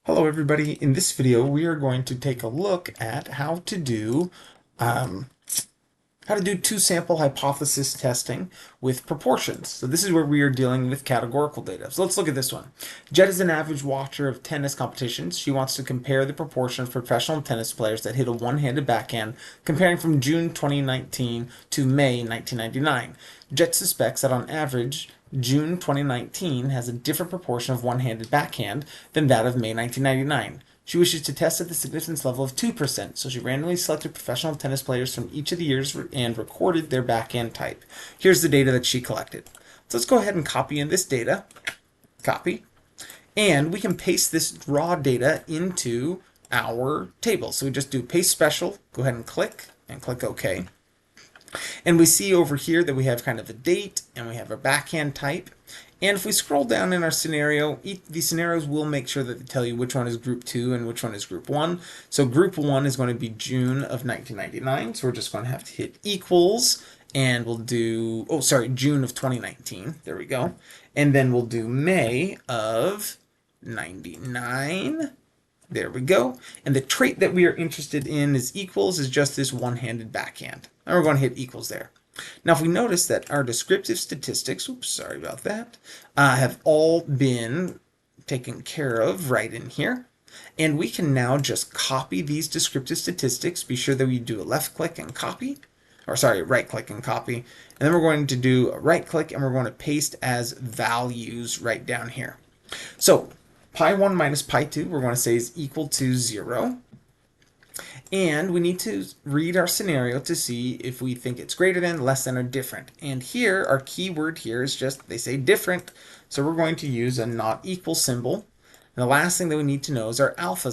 Hello everybody. In this video we are going to take a look at um, how to do two-sample hypothesis testing with proportions. So this is where we are dealing with categorical data. So let's look at this one. Jet is an average watcher of tennis competitions. She wants to compare the proportion of professional tennis players that hit a one-handed backhand comparing from June 2019 to May 1999. Jet suspects that on average June 2019 has a different proportion of one-handed backhand than that of May 1999. She wishes to test at the significance level of 2%, so she randomly selected professional tennis players from each of the years and recorded their backhand type. Here's the data that she collected. So let's go ahead and copy in this data. Copy. And we can paste this raw data into our table. So we just do paste special, go ahead and click OK. And we see over here that we have kind of a date and we have our backhand type. And if we scroll down in our scenario, these scenarios will make sure that they tell you which one is group 2 and which one is group 1. So group 1 is going to be June of 1999. So we're just going to have to hit equals and we'll do, June of 2019. There we go. And then we'll do May of 99. There we go. And the trait that we are interested in is equals is just this one-handed backhand. And we're going to hit equals there. Now, if we notice that our descriptive statistics, have all been taken care of right in here. And we can now just copy these descriptive statistics. Be sure that we do a left click and copy. Right click and copy. And then we're going to do a right click and we're going to paste as values right down here. So pi 1 minus pi 2, we're going to say is equal to 0. And we need to read our scenario to see if we think it's greater than, less than, or different. And here, our key word here is just, they say different. So we're going to use a not equal symbol. And the last thing that we need to know is our alpha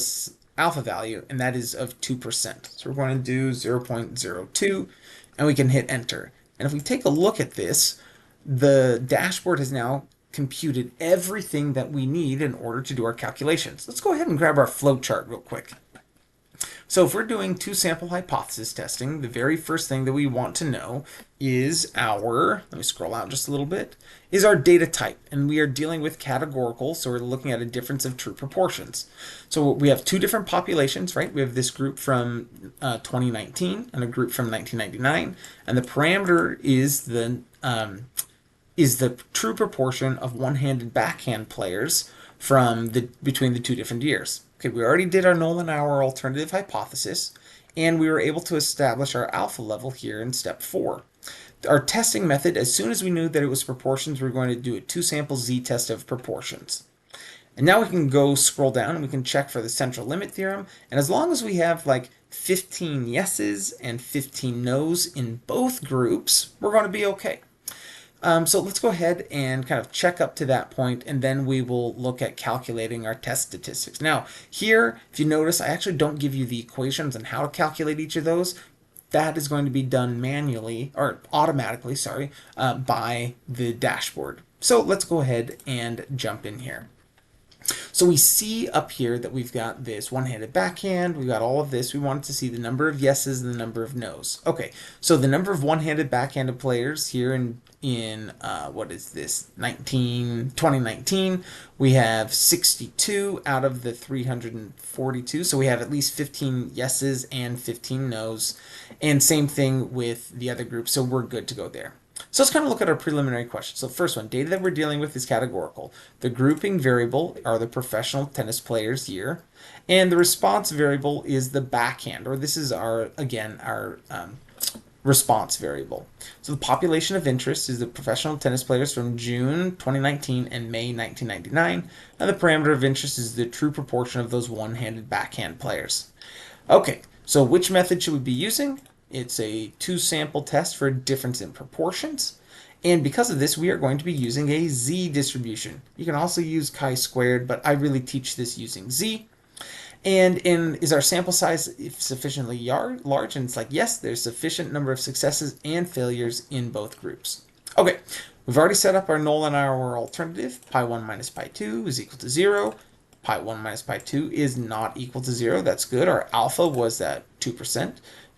value, and that is of 2%. So we're going to do 0.02, and we can hit enter. And if we take a look at this, the dashboard has now computed everything that we need in order to do our calculations. Let's go ahead and grab our flowchart real quick. So if we're doing two-sample hypothesis testing, the very first thing that we want to know is let me scroll out just a little bit, is our data type. And we are dealing with categorical, so we're looking at a difference of true proportions. So we have two different populations, right? We have this group from 2019 and a group from 1999. And the parameter is the true proportion of one-handed backhand players between the two different years. Okay, we already did our null and our alternative hypothesis, and we were able to establish our alpha level here in step 4. Our testing method, as soon as we knew that it was proportions, we're going to do a two-sample z-test of proportions. And now we can go scroll down and we can check for the central limit theorem, and as long as we have like 15 yeses and 15 nos in both groups, we're going to be okay. So let's go ahead and kind of check up to that point, and then we will look at calculating our test statistics. Now, here, if you notice, I actually don't give you the equations on how to calculate each of those. That is going to be done manually, or automatically, by the dashboard. So let's go ahead and jump in here. So we see up here that we've got this one-handed backhand, we've got all of this. We wanted to see the number of yeses and the number of nos. Okay, so the number of one-handed backhanded players here in what is this, 2019, we have 62 out of the 342, so we have at least 15 yeses and 15 nos, and same thing with the other group, so we're good to go there. So let's kind of look at our preliminary questions. So first one, data that we're dealing with is categorical. The grouping variable are the professional tennis players year, and the response variable is the backhand, or this is our response variable. So the population of interest is the professional tennis players from June 2019 and May 1999, and the parameter of interest is the true proportion of those one-handed backhand players. Okay, so which method should we be using? It's a two-sample test for a difference in proportions. And because of this, we are going to be using a z distribution. You can also use chi-squared, but I really teach this using z. And is our sample size sufficiently large? And it's like, yes, there's sufficient number of successes and failures in both groups. Okay, we've already set up our null and our alternative. Pi 1 minus pi 2 is equal to 0. Pi 1 minus pi 2 is not equal to 0. That's good. Our alpha was at 2%.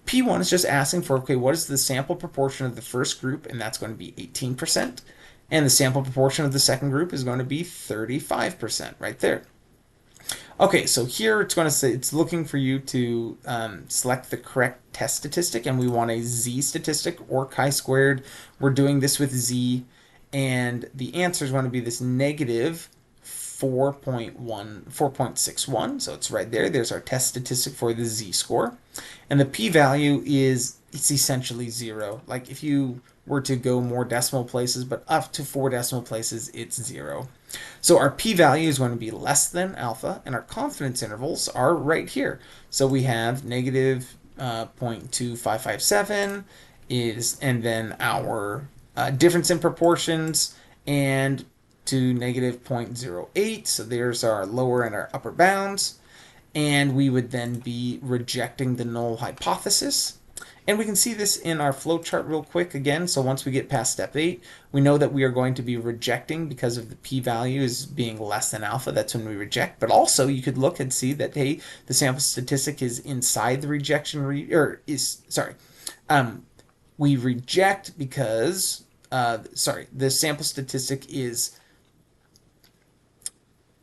P1 is just asking for, okay, what is the sample proportion of the first group? And that's going to be 18%. And the sample proportion of the second group is going to be 35% right there. Okay, so here it's going to say it's looking for you to select the correct test statistic, and we want a z statistic or chi-squared. We're doing this with z, and the answer is going to be this negative 4.61. So it's right there. There's our test statistic for the z-score. And the p-value is, it's essentially zero. Like if you were to go more decimal places, but up to 4 decimal places, it's zero. So our p-value is going to be less than alpha, and our confidence intervals are right here. So we have negative 0.2557 is, and then our difference in proportions, and to negative 0.08. So there's our lower and our upper bounds. And we would then be rejecting the null hypothesis. And we can see this in our flowchart real quick again. So once we get past step 8, we know that we are going to be rejecting because of the p-value is being less than alpha. That's when we reject. But also you could look and see that, hey, the sample statistic is inside the rejection, we reject because, the sample statistic is,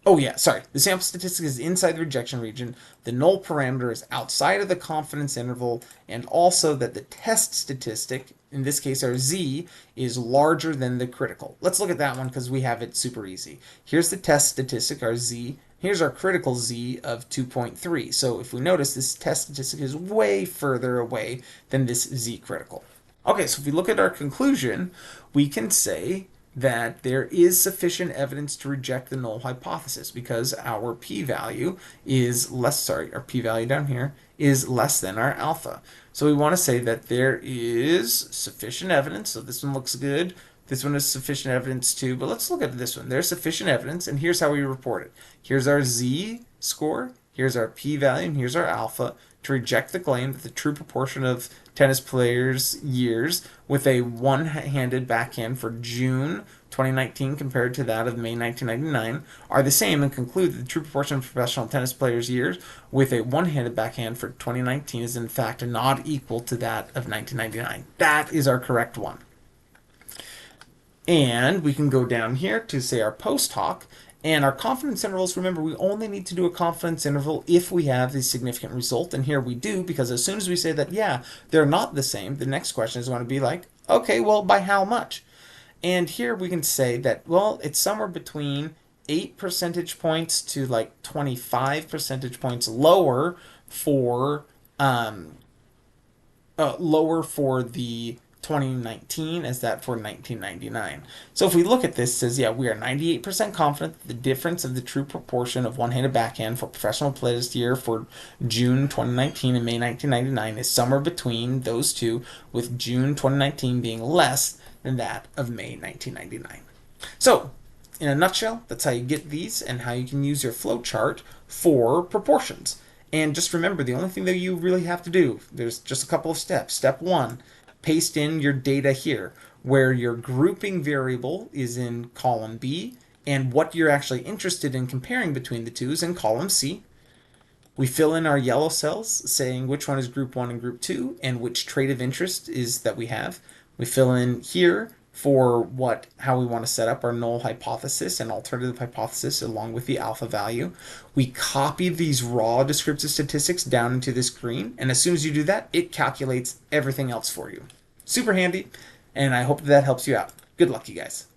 oh yeah, sorry. The sample statistic is inside the rejection region. The null parameter is outside of the confidence interval, and also that the test statistic, in this case our z, is larger than the critical. Let's look at that one because we have it super easy. Here's the test statistic, our z. Here's our critical z of 2.3. So if we notice, this test statistic is way further away than this z critical. Okay, so if we look at our conclusion, we can say that there is sufficient evidence to reject the null hypothesis because our p-value is less, our p-value down here is less than our alpha. So we want to say that there is sufficient evidence. So this one looks good. This one is sufficient evidence too, but let's look at this one. There's sufficient evidence, and here's how we report it. Here's our z score, here's our p-value, and here's our alpha to reject the claim that the true proportion of tennis players' years with a one-handed backhand for June 2019 compared to that of May 1999 are the same, and conclude that the true proportion of professional tennis players' years with a one-handed backhand for 2019 is in fact not equal to that of 1999. That is our correct one. And we can go down here to say our post hoc, and our confidence intervals, remember, we only need to do a confidence interval if we have a significant result, and here we do, because as soon as we say that, yeah, they're not the same, the next question is going to be like, okay, well, by how much? And here we can say that, well, it's somewhere between 8 percentage points to like 25 percentage points lower for the 2019 as that for 1999. So if we look at this, it says, yeah, we are 98% confident that the difference of the true proportion of one-handed backhand for professional players this year for June 2019 and May 1999 is somewhere between those two, with June 2019 being less than that of May 1999. So, in a nutshell, that's how you get these and how you can use your flowchart for proportions. And just remember, the only thing that you really have to do, there's just a couple of steps. Step 1, paste in your data here, where your grouping variable is in column B, and what you're actually interested in comparing between the two is in column C. We fill in our yellow cells saying which one is group 1 and group 2, and which trait of interest is that we have. We fill in here for how we want to set up our null hypothesis and alternative hypothesis along with the alpha value. We copy these raw descriptive statistics down into this screen, and as soon as you do that, it calculates everything else for you. Super handy, and I hope that helps you out. Good luck, you guys.